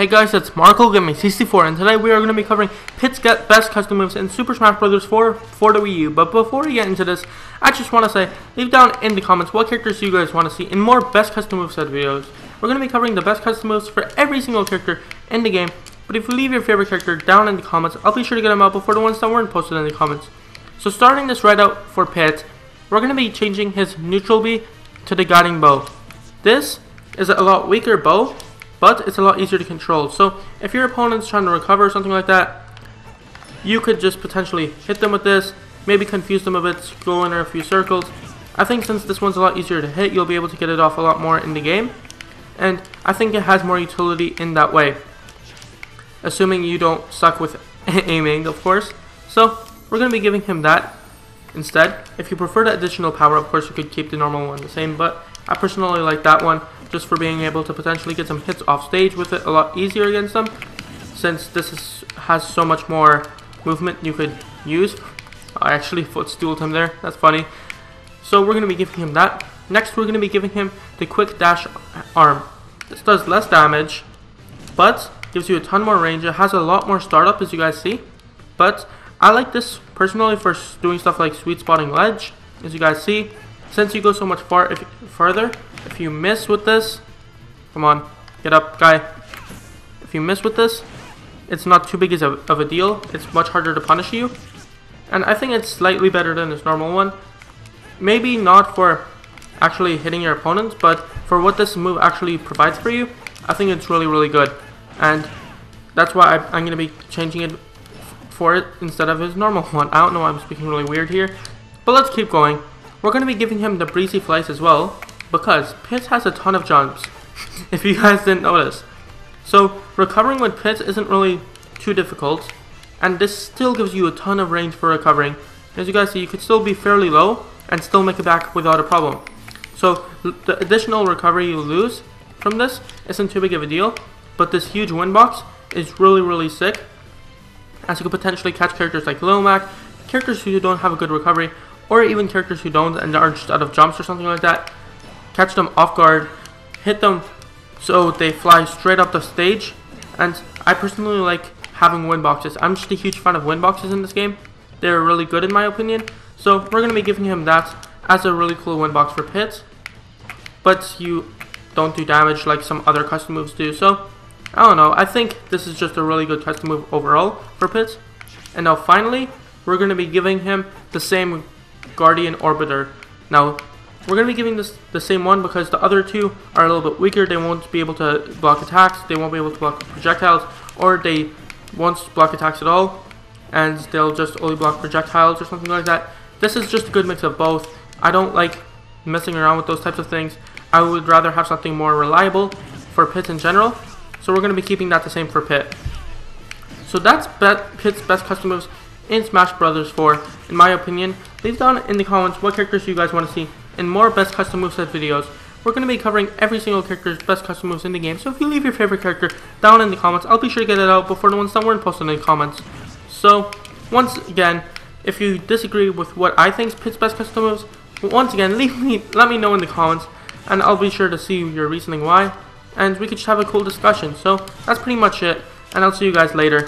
Hey guys, it's MarcoGaming64, and today we are going to be covering Pit's best custom moves in Super Smash Bros. 4 for the Wii U. But before we get into this, I just want to say, leave down in the comments what characters you guys want to see in more best custom moveset videos. We're going to be covering the best custom moves for every single character in the game, but if you leave your favorite character down in the comments, I'll be sure to get them out before the ones that weren't posted in the comments. So starting this right out for Pit, we're going to be changing his neutral B to the guiding bow. This is a lot weaker bow, but it's a lot easier to control. So if your opponent's trying to recover or something like that, you could just potentially hit them with this, maybe confuse them a bit, go in a few circles. I think since this one's a lot easier to hit, you'll be able to get it off a lot more in the game, and I think it has more utility in that way, assuming you don't suck with aiming, of course. So we're going to be giving him that instead. If you prefer the additional power, of course you could keep the normal one the same, but I personally like that one just for being able to potentially get some hits off stage with it a lot easier against them, since this has so much more movement you could use. I actually footstooled him there, that's funny. So we're going to be giving him that. Next we're going to be giving him the quick dash arm. This does less damage, but gives you a ton more range. It has a lot more startup, as you guys see, but I like this personally for doing stuff like sweet spotting ledge, as you guys see. Since you go so much further, if you miss with this, come on, get up, guy. If you miss with this, it's not too big of a deal. It's much harder to punish you, and I think it's slightly better than this normal one. Maybe not for actually hitting your opponents, but for what this move actually provides for you, I think it's really, really good, and that's why I'm going to be changing it for it instead of his normal one. I don't know why I'm speaking really weird here, but let's keep going. We're going to be giving him the breezy flights as well, because Pit has a ton of jumps, if you guys didn't notice. So recovering with Pit isn't really too difficult, and this still gives you a ton of range for recovering. As you guys see, you could still be fairly low and still make it back without a problem. So the additional recovery you lose from this isn't too big of a deal, but this huge win box is really, really sick, as you could potentially catch characters like Lil Mac, characters who don't have a good recovery, or even characters who don't and are just out of jumps or something like that. Catch them off guard, hit them so they fly straight up the stage, and I personally like having win boxes. I'm just a huge fan of win boxes in this game. They're really good in my opinion, so we're going to be giving him that as a really cool win box for Pit, but you don't do damage like some other custom moves do. So I don't know, I think this is just a really good custom move overall for Pit. And now finally, we're going to be giving him the same Guardian Orbiter. Now, we're going to be giving this the same one because the other two are a little bit weaker. They won't be able to block attacks, they won't be able to block projectiles, or they won't block attacks at all, and they'll just only block projectiles or something like that. This is just a good mix of both. I don't like messing around with those types of things. I would rather have something more reliable for Pit in general, so we're going to be keeping that the same for Pit. So that's Pit's best custom moves in Smash Bros. 4, in my opinion. Leave down in the comments what characters you guys want to see in more best custom moveset videos. We're going to be covering every single character's best custom moves in the game, so if you leave your favorite character down in the comments, I'll be sure to get it out before the ones that weren't posted in the comments. So, once again, if you disagree with what I think is Pit's best custom moves, once again, let me know in the comments, and I'll be sure to see your reasoning why, and we could just have a cool discussion. So, that's pretty much it, and I'll see you guys later.